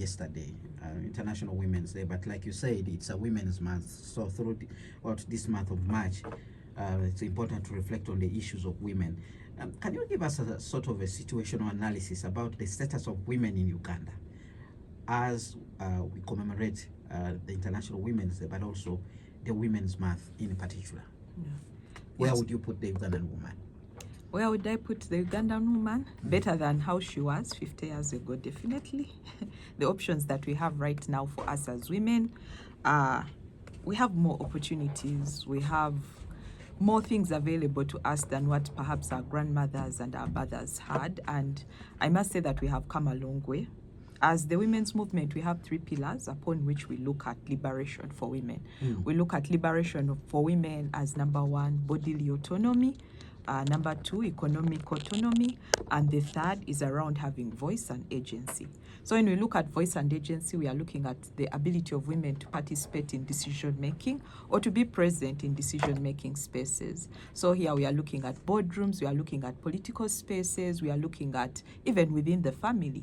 yesterday, International Women's Day, but like you said, it's a Women's Month. So throughout this month of March, it's important to reflect on the issues of women. Can you give us a sort of a situational analysis about the status of women in Uganda as we commemorate the International Women's Day, but also the Women's Month in particular? Yeah. Where would you put the Ugandan woman? Where would I put the Ugandan woman? Better than how she was 50 years ago, definitely. The options that we have right now for us as women, we have more opportunities. We have more things available to us than what perhaps our grandmothers and our mothers had. And I must say that we have come a long way. As the women's movement, we have 3 pillars upon which we look at liberation for women. We look at liberation for women as number 1, bodily autonomy. Number 2, economic autonomy, and the third is around having voice and agency. So when we look at voice and agency, we are looking at the ability of women to participate in decision making or to be present in decision making spaces. So here we are looking at boardrooms, we are looking at political spaces, we are looking at even within the family.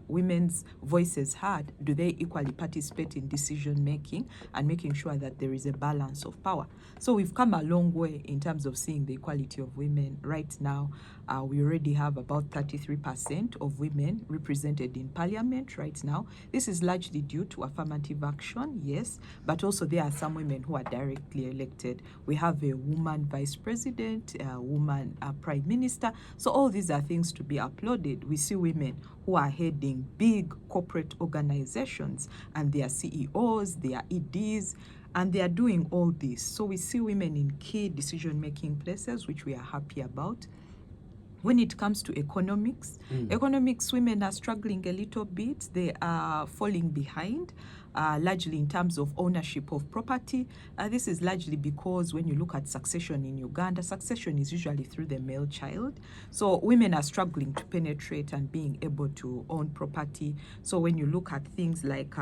Women's voices heard? Do they equally participate in decision making and making sure that there is a balance of power? So we've come a long way in terms of seeing the equality of women. Right now, we already have about 33% of women represented in parliament right now. This is largely due to affirmative action, yes, but also there are some women who are directly elected. We have a woman vice president, a woman prime minister. So all these are things to be applauded. We see women who are heading big corporate organizations, and they are CEOs, they are EDs, and they are doing all this. So we see women in key decision-making places, which we are happy about. When it comes to economics, women are struggling a little bit. They are falling behind, largely in terms of ownership of property. This is largely because when you look at succession in Uganda, succession is usually through the male child. So women are struggling to penetrate and being able to own property. So when you look at things like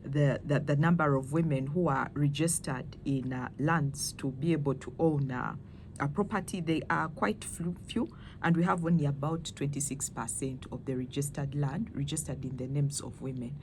the number of women who are registered in lands to be able to own a property, they are quite few, and we have only about 26% of the registered land registered in the names of women.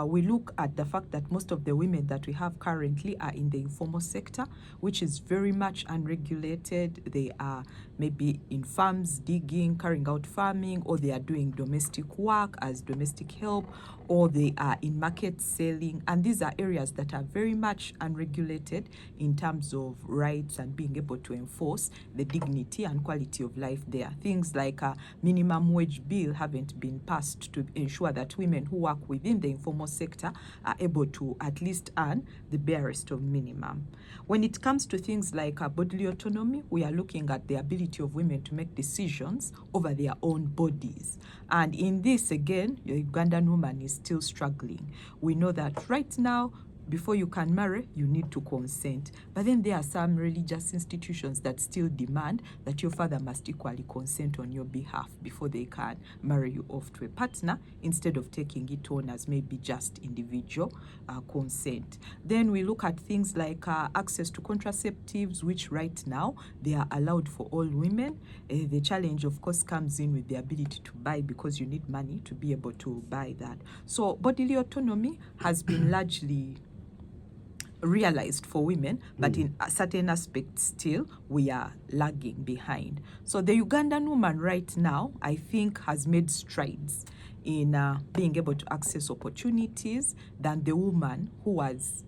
We look at the fact that most of the women that we have currently are in the informal sector, which is very much unregulated. They are maybe in farms, digging, carrying out farming, or they are doing domestic work as domestic help, or they are in market selling. And these are areas that are very much unregulated in terms of rights and being able to enforce the dignity and quality of life there. Things like a minimum wage bill haven't been passed to ensure that women who work within the informal sector are able to at least earn the barest of minimum. When it comes to things like bodily autonomy, we are looking at the ability of women to make decisions over their own bodies. And in this, again, the Ugandan woman is still struggling. We know that right now, before you can marry, you need to consent. But then there are some religious institutions that still demand that your father must equally consent on your behalf before they can marry you off to a partner, instead of taking it on as maybe just individual consent. Then we look at things like access to contraceptives, which right now they are allowed for all women. The challenge, of course, comes in with the ability to buy, because you need money to be able to buy that. So bodily autonomy has been largely realized for women, but in certain aspects still we are lagging behind. So the Ugandan woman right now, I think, has made strides in being able to access opportunities than the woman who was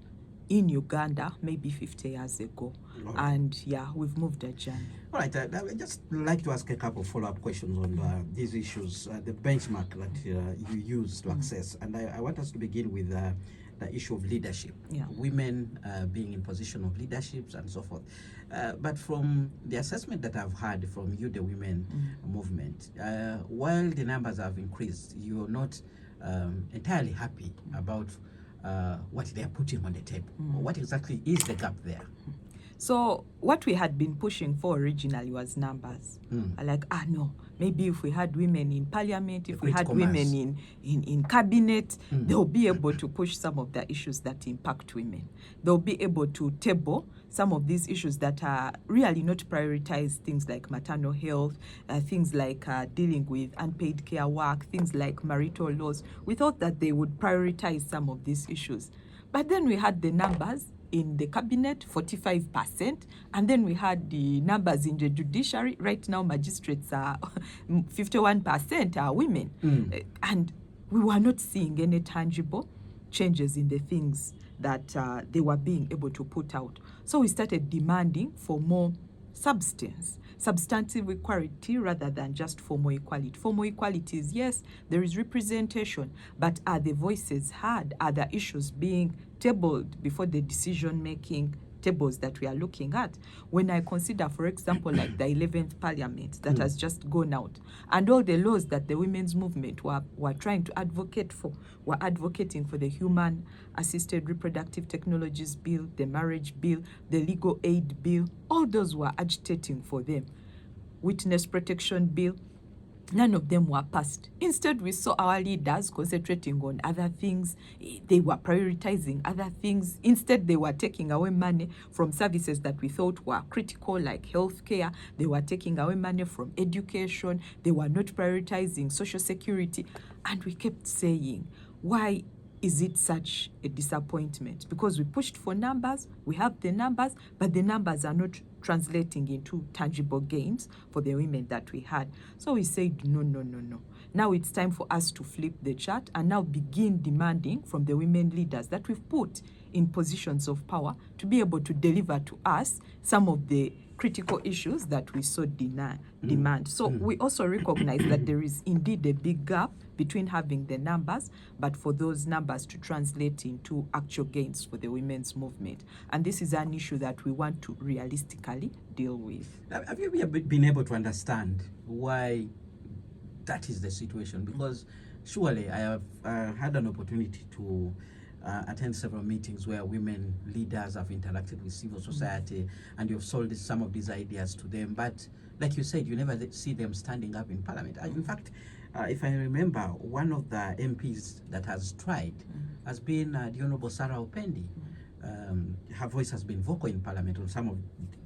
in Uganda maybe 50 years ago. Okay. And yeah, we've moved a journey. All right, I'd just like to ask a couple of follow-up questions on these issues, the benchmark that you use to access. And I want us to begin with the issue of leadership, women being in position of leaderships and so forth. But from the assessment that I've had from you, the women movement, while the numbers have increased, you're not entirely happy about what they are putting on the table. What exactly is the gap there? So what we had been pushing for originally was numbers. Like, no, maybe if we had women in parliament, if we had women in cabinet, they'll be able to push some of the issues that impact women. They'll be able to table some of these issues that are really not prioritized, things like maternal health, things like dealing with unpaid care work, things like marital laws. We thought that they would prioritize some of these issues. But then we had the numbers in the cabinet, 45%, and then we had the numbers in the judiciary. Right now, magistrates are 51% are women. And we were not seeing any tangible changes in the things that they were being able to put out. So we started demanding for more substantive equality rather than just formal equality. Formal equality is, yes, there is representation, but are the voices heard? Are the issues being tabled before the decision-making tables that we are looking at? When I consider, for example, like the 11th Parliament that has just gone out, and all the laws that the women's movement were trying to advocate for, were advocating for the Human Assisted Reproductive Technologies Bill, the Marriage Bill, the Legal Aid Bill, all those were agitating for them. Witness Protection Bill, none of them were passed. Instead, we saw our leaders concentrating on other things. They were prioritizing other things. Instead, they were taking away money from services that we thought were critical, like healthcare. They were taking away money from education. They were not prioritizing social security. And we kept saying, why is it such a disappointment? Because we pushed for numbers, we have the numbers, but the numbers are not translating into tangible gains for the women that we had. So we said, no. Now it's time for us to flip the chart and now begin demanding from the women leaders that we've put in positions of power to be able to deliver to us some of the critical issues that we so demand. So we also recognize that there is indeed a big gap between having the numbers, but for those numbers to translate into actual gains for the women's movement. And this is an issue that we want to realistically deal with. Have you been able to understand why that is the situation? Because surely I have had an opportunity to attend several meetings where women leaders have interacted with civil society, and you've sold some of these ideas to them. But like you said, you never see them standing up in parliament. In fact, if I remember, one of the MPs that has tried has been the Honorable Sarah Opendi. Her voice has been vocal in parliament on some of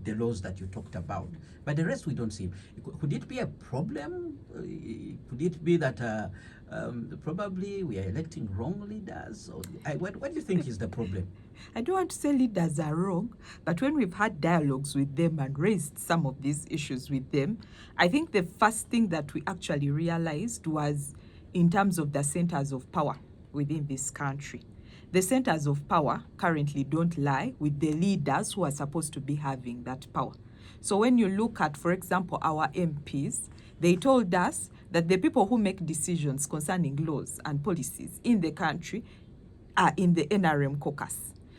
the laws that you talked about, but the rest we don't see. Could it be a problem? Could it be that probably we are electing wrong leaders? Or what do you think is the problem? I don't want to say leaders are wrong, but when we've had dialogues with them and raised some of these issues with them, I think the first thing that we actually realized was in terms of the centers of power within this country. The centers of power currently don't lie with the leaders who are supposed to be having that power. So when you look at, for example, our MPs, they told us that the people who make decisions concerning laws and policies in the country are in the NRM caucus.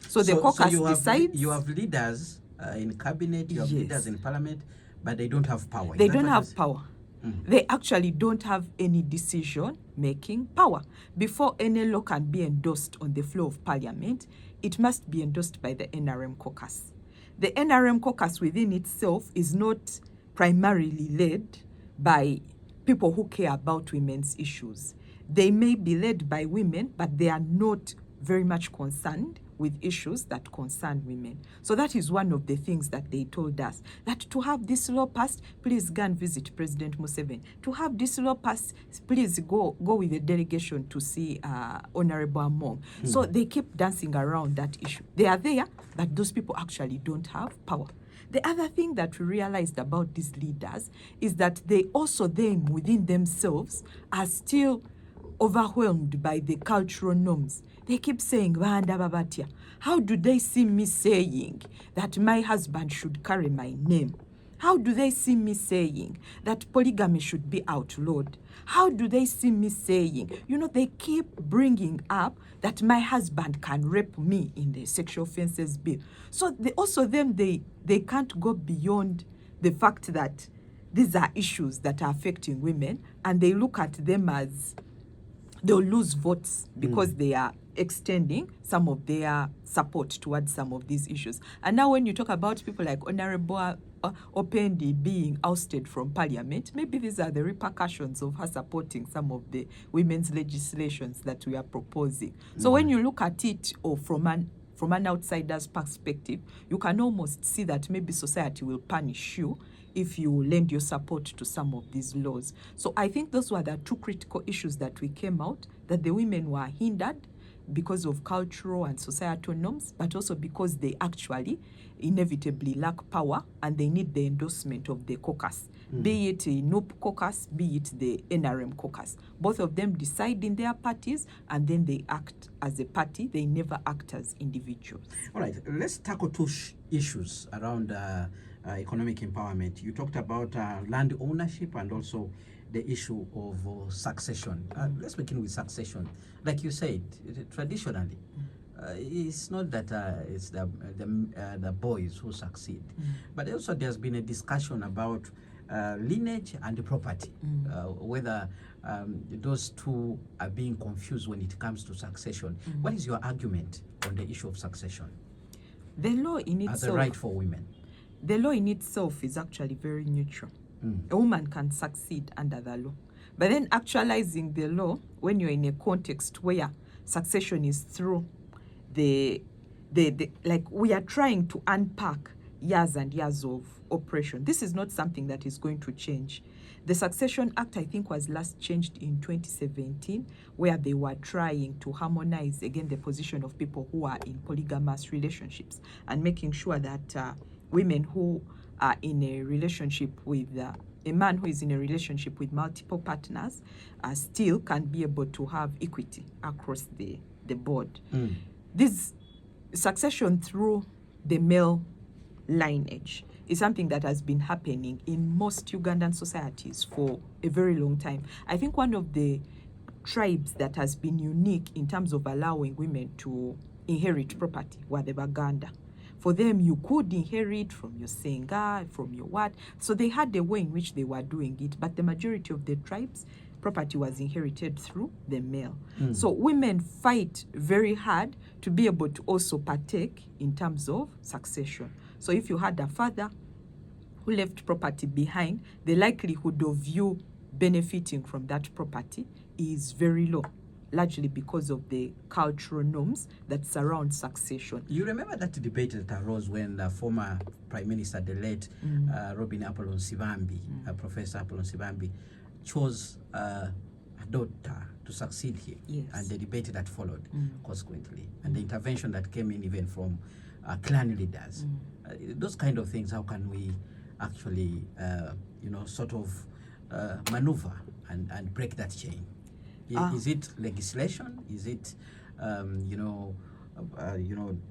So the caucus decides. You have leaders in cabinet, you have leaders in parliament, but they don't have power. They don't have power. They actually don't have any decision-making power. Before any law can be endorsed on the floor of parliament, it must be endorsed by the NRM caucus. The NRM caucus within itself is not primarily led by people who care about women's issues. They may be led by women, but they are not very much concerned with issues that concern women. So that is one of the things that they told us, that to have this law passed, please go and visit President Museveni. To have this law passed, please go with a delegation to see Honorable Among. So they keep dancing around that issue. They are there, but those people actually don't have power. The other thing that we realized about these leaders is that they also then within themselves are still overwhelmed by the cultural norms. They keep saying, Vanda Babatia. How do they see me saying that my husband should carry my name? How do they see me saying that polygamy should be outlawed? How do they see me saying, they keep bringing up that my husband can rape me in the sexual offences bill. So they can't go beyond the fact that these are issues that are affecting women, and they look at them as they'll lose votes because they are extending some of their support towards some of these issues. And now when you talk about people like Honorable Opendi being ousted from parliament, maybe these are the repercussions of her supporting some of the women's legislations that we are proposing. So when you look at it from an outsider's perspective, you can almost see that maybe society will punish you if you lend your support to some of these laws. So I think those were the two critical issues that we came out, that the women were hindered because of cultural and societal norms, but also because they actually inevitably lack power and they need the endorsement of the caucus, be it a NUP caucus, be it the NRM caucus. Both of them decide in their parties and then they act as a party. They never act as individuals. All right, let's tackle two issues around economic empowerment. You talked about land ownership and also the issue of succession. Let's begin with succession. Like you said, traditionally, it's not that it's the boys who succeed, but also there's been a discussion about lineage and property, whether those two are being confused when it comes to succession. What is your argument on the issue of succession? The law in itself, as a right for women. The law in itself is actually very neutral. A woman can succeed under the law. But then actualizing the law, when you're in a context where succession is through like we are trying to unpack years and years of oppression. This is not something that is going to change. The Succession Act, I think, was last changed in 2017, where they were trying to harmonize, again, the position of people who are in polygamous relationships and making sure that women who are in a relationship with a man who is in a relationship with multiple partners still can be able to have equity across the board. This succession through the male lineage is something that has been happening in most Ugandan societies for a very long time. I think one of the tribes that has been unique in terms of allowing women to inherit property were the Baganda. For them, you could inherit from your Senga, from your what. So they had a way in which they were doing it, but the majority of the tribes, property was inherited through the male. So women fight very hard to be able to also partake in terms of succession. So if you had a father who left property behind, the likelihood of you benefiting from that property is very low, largely because of the cultural norms that surround succession. You remember that debate that arose when the former Prime Minister, the late Robin Apollon Sivambi, Professor Apollon Sivambi, chose a daughter to succeed him, and the debate that followed consequently, and the intervention that came in even from clan leaders. Those kind of things, how can we actually, sort of maneuver and break that chain? Is it legislation? Is it,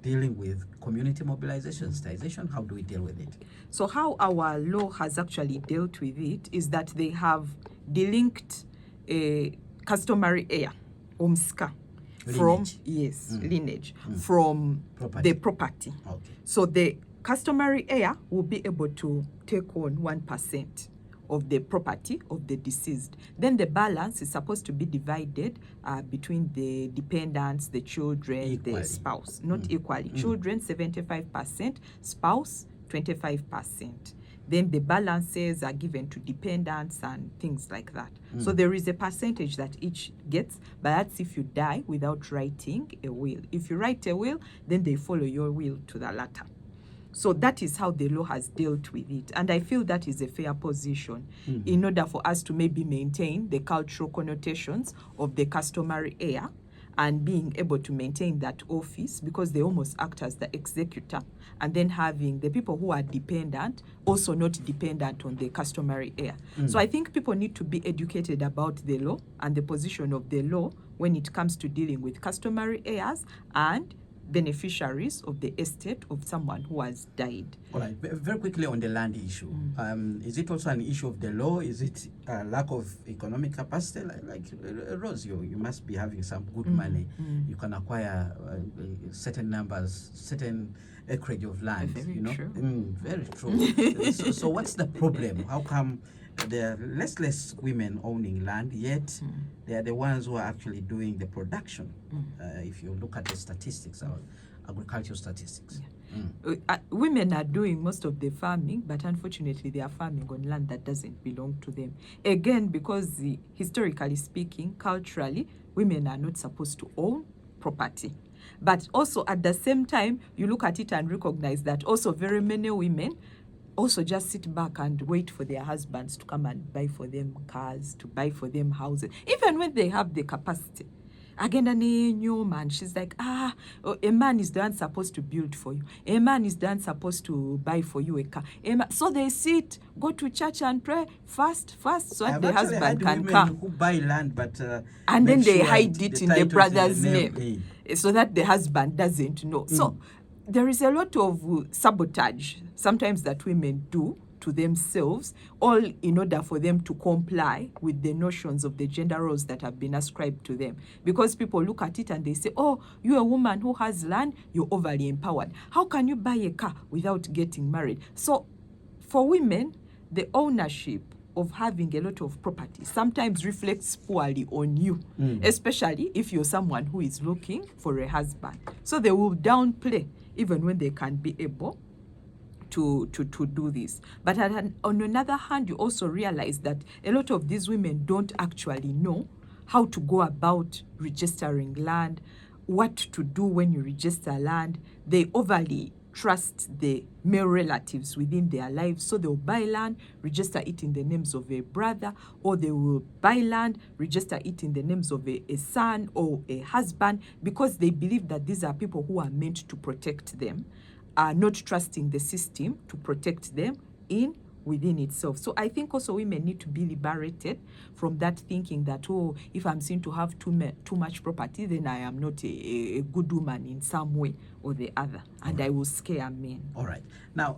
dealing with community mobilization, sensitization? How do we deal with it? So how our law has actually dealt with it is that they have delinked a customary heir, umska, from lineage from the property. Okay. So the customary heir will be able to take on 1% of the property of the deceased. Then the balance is supposed to be divided between the dependents, the children, equally. The spouse, not equally. Children 75%, spouse 25%. Then the balances are given to dependents and things like that. So there is a percentage that each gets, but that's if you die without writing a will. If you write a will, then they follow your will to the latter. So that is how the law has dealt with it. And I feel that is a fair position in order for us to maybe maintain the cultural connotations of the customary heir and being able to maintain that office, because they almost act as the executor, and then having the people who are dependent also not dependent on the customary heir. So I think people need to be educated about the law and the position of the law when it comes to dealing with customary heirs and beneficiaries of the estate of someone who has died. All right, very quickly on the land issue. Is it also an issue of the law? Is it a lack of economic capacity? Like Rose, you must be having some good money. You can acquire certain numbers, certain acreage of land. Very true. Very true. So what's the problem? How come there are less women owning land, yet they are the ones who are actually doing the production. If you look at the statistics, our agricultural statistics. Women are doing most of the farming, but unfortunately they are farming on land that doesn't belong to them. Again, because historically speaking, culturally, women are not supposed to own property. But also at the same time, you look at it and recognize that also very many women also just sit back and wait for their husbands to come and buy for them cars, to buy for them houses, even when they have the capacity. Agenda new man, she's like, a man is the one supposed to build for you. A man is the one supposed to buy for you a car. So they sit, go to church and pray, fast, so that the husband can come. Who buy land, but and then they sure hide it in the brother's name, so that the husband doesn't know. So there is a lot of sabotage sometimes that women do to themselves, all in order for them to comply with the notions of the gender roles that have been ascribed to them. Because people look at it and they say, oh, you're a woman who has land, you're overly empowered. How can you buy a car without getting married? So for women, the ownership of having a lot of property sometimes reflects poorly on you, especially if you're someone who is looking for a husband. So they will downplay even when they can be able to do this. But on another hand, you also realize that a lot of these women don't actually know how to go about registering land, what to do when you register land. They overly trust the male relatives within their lives, so they'll buy land, register it in the names of a brother, or they will buy land, register it in the names of a son or a husband, because they believe that these are people who are meant to protect them, not trusting the system to protect them within itself. So I think also women need to be liberated from that thinking that, oh, if I'm seen to have too much property, then I am not a good woman in some way or the other, and I will scare men. All right. Now,